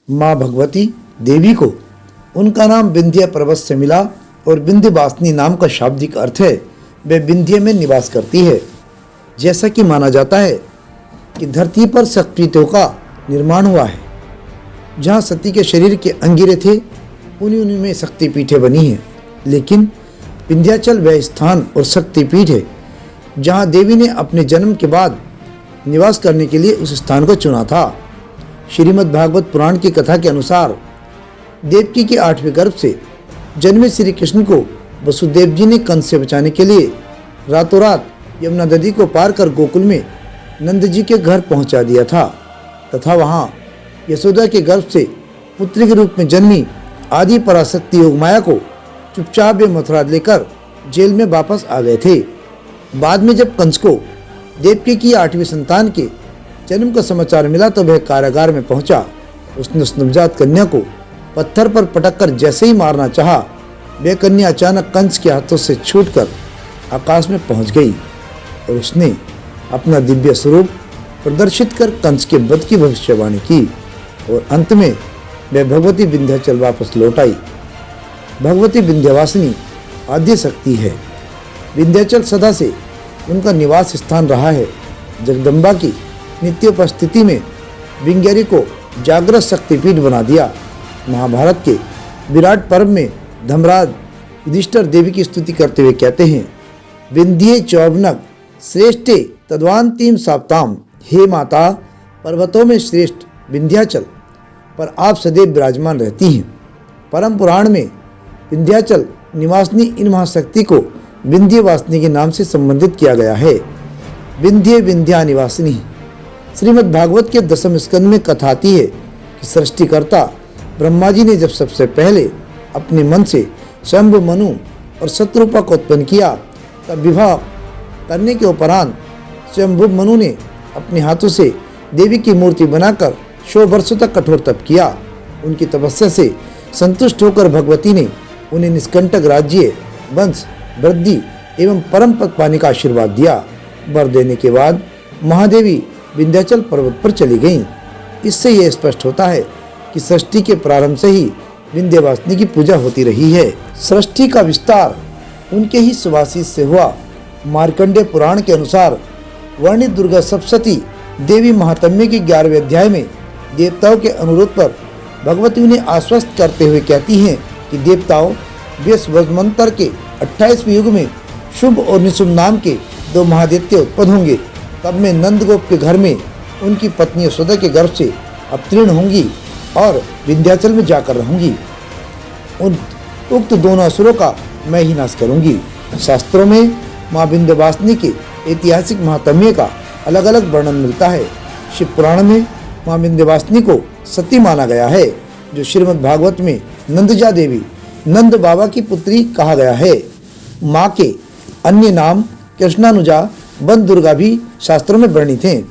माँ भगवती देवी को उनका नाम विंध्य पर्वत से मिला और विंध्यवासिनी नाम का शाब्दिक अर्थ है वे विंध्य में निवास करती है। जैसा कि माना जाता है कि धरती पर शक्तिपीठों का निर्माण हुआ है। जहाँ सती के शरीर के अंगिरे थे उन्हीं में शक्तिपीठें बनी हैं, लेकिन विंध्याचल वह स्थान और शक्तिपीठ है जहाँ देवी ने अपने जन्म के बाद निवास करने के लिए उस स्थान को चुना था। श्रीमद् भागवत पुराण की कथा के अनुसार देवकी के 8वें गर्भ से जन्मे श्री कृष्ण को वसुदेव जी ने कंस से बचाने के लिए रातों रात यमुना नदी को पार कर गोकुल में नंद जी के घर पहुंचा दिया था तथा वहां यशोदा के गर्भ से पुत्री के रूप में जन्मी आदि पराशक्ति योगमाया को चुपचाप वे मथुरा लेकर जेल में वापस आ गए थे। बाद में जब कंस को देवकी की 8वीं संतान के जन्म का समाचार मिला तो वह कारागार में पहुंचा। उसने उस नवजात कन्या को पत्थर पर पटककर जैसे ही मारना चाहा, वह कन्या अचानक कंस के हाथों से छूटकर आकाश में पहुंच गई और उसने अपना दिव्य स्वरूप प्रदर्शित कर कंस के वध की भविष्यवाणी की और अंत में वह भगवती विंध्याचल वापस लौट आई। भगवती विंध्यवासिनी आद्य शक्ति है। विंध्याचल सदा से उनका निवास स्थान रहा है। जगदम्बा की नित्य उपस्थिति में विंध्यारी को जागृत शक्तिपीठ बना दिया। महाभारत के विराट पर्व में धर्मराज युधिष्ठिर देवी की स्तुति करते हुए कहते हैं, विंध्ये चौवनक श्रेष्ठे तद्वांतिम साप्ताम। हे माता, पर्वतों में श्रेष्ठ विंध्याचल पर आप सदैव विराजमान रहती हैं। परम पुराण में विंध्याचल निवासिनी इन महाशक्ति को विंध्यवासिनी के नाम से संबंधित किया गया है। विंध्य विंध्या निवासिनी। श्रीमद् भागवत के 10वें स्कंद में कथा आती है कि सृष्टिकर्ता ब्रह्मा जी ने जब सबसे पहले अपने मन से शंभु मनु और शत्रुपा को उत्पन्न किया, तब विवाह करने के उपरांत शंभु मनु ने अपने हाथों से देवी की मूर्ति बनाकर 100 वर्षों तक कठोर तप किया। उनकी तपस्या से संतुष्ट होकर भगवती ने उन्हें निष्कंटक राज्य, वंश वृद्धि एवं परम पद पाने का आशीर्वाद दिया। वर देने के बाद महादेवी विंध्याचल पर्वत पर चली गईं। इससे यह स्पष्ट होता है कि सृष्टि के प्रारंभ से ही विंध्यवासिनी की पूजा होती रही है। सृष्टि का विस्तार उनके ही सुभाषित से हुआ। मार्कंडेय पुराण के अनुसार वर्णित दुर्गा सप्तशती देवी महात्म्य के 11वें अध्याय में देवताओं के अनुरोध पर भगवती उन्हें आश्वस्त करते हुए कहती हैं कि देवताओं, व्यसवज्मंतर के 28वें युग में शुभ और निशुभ नाम के 2 महादैत्य उत्पन्न होंगे। तब मैं नंदगोप के घर में उनकी पत्नी यशोदा के गर्भ से अवतीर्ण होंगी और विंध्याचल में जाकर रहूंगी। उन उक्त दोनों असुरों का मैं ही नाश करूंगी। शास्त्रों में माँ विंध्यवासिनी के ऐतिहासिक महात्म्य का अलग अलग वर्णन मिलता है। शिव पुराण में माँ विंध्यवासिनी को सती माना गया है, जो श्रीमद् भागवत में नंदजा देवी नंद बाबा की पुत्री कहा गया है। माँ के अन्य नाम कृष्णानुजा, वन दुर्गा भी शास्त्रों में वर्णित हैं।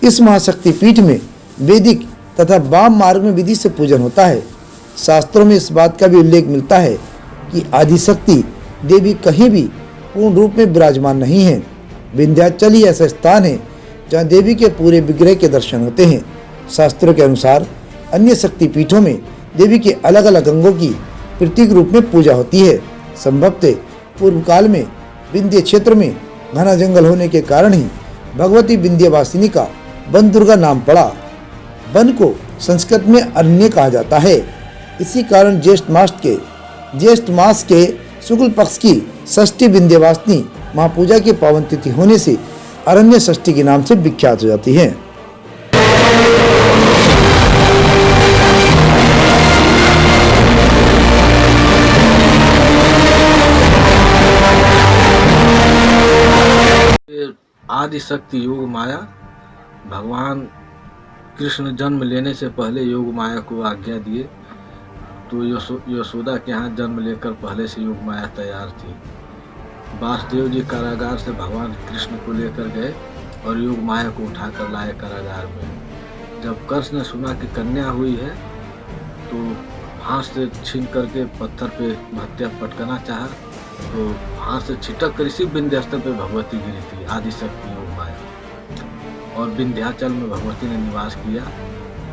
इस महाशक्ति पीठ में वैदिक तथा वाम मार्ग में विधि से पूजन होता है। शास्त्रों में इस बात का भी उल्लेख मिलता है कि आदिशक्ति देवी कहीं भी पूर्ण रूप में विराजमान नहीं है। विंध्याचल ही ऐसा स्थान है जहाँ देवी के पूरे विग्रह के दर्शन होते हैं। शास्त्रों के अनुसार अन्य शक्ति पीठों में देवी के अलग अलग अंगों की प्रतीक रूप में पूजा होती है। संभवतः पूर्व काल में विंध्य क्षेत्र में घना जंगल होने के कारण ही भगवती विंध्यवासिनी का वन दुर्गा नाम पड़ा। वन को संस्कृत में अरण्य कहा जाता है। इसी कारण ज्येष्ठ मास के शुक्ल पक्ष की षष्ठी विंध्यवासिनी महापूजा की पावन तिथि होने से अरण्य षष्ठी के नाम से विख्यात हो जाती है। आदि शक्ति योग माया भगवान कृष्ण जन्म लेने से पहले योग माया को आज्ञा दिए, तो यशोदा के यहाँ जन्म लेकर पहले से योग माया तैयार थी। वासुदेव जी कारागार से भगवान कृष्ण को लेकर गए और योग माया को उठाकर लाए कारागार में। जब कृष्ण ने सुना कि कन्या हुई है तो हाथ से छीन करके पत्थर पे हत्या पटकना चाहा, तो हाथ से छिटक कर इसी विंध्याचल पे भगवती गिरी थी, आदिशक्ति योग माया। और विंध्याचल में भगवती ने निवास किया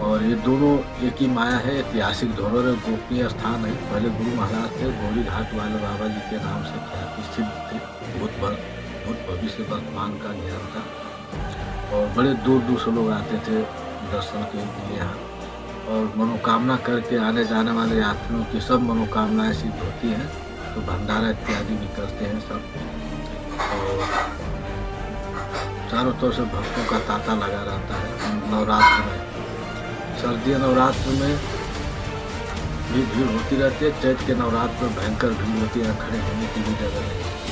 और ये दोनों एक ही माया है। ऐतिहासिक धरोहर गोपनीय स्थान है। पहले गुरु महाराज थे, गौरी घाट वाले बाबा जी के नाम से ख्याति सिद्ध थे। भूत भविष्य वर्तमान का ज्ञान था और बड़े दूर दूर से लोग आते थे दर्शन के लिए यहाँ। और मनोकामना करके आने जाने वाले यात्रियों की सब मनोकामनाएं सिद्ध होती हैं। तो भंडारा इत्यादि भी करते हैं सब। और चारों तरफ से भक्तों का तांता लगा रहता है। नवरात्र में, सर्दी नवरात्र में भी भीड़ होती रहती है। चैत के नवरात्र में भयंकर भीड़ होती है, खड़े होने की भी जगह नहीं।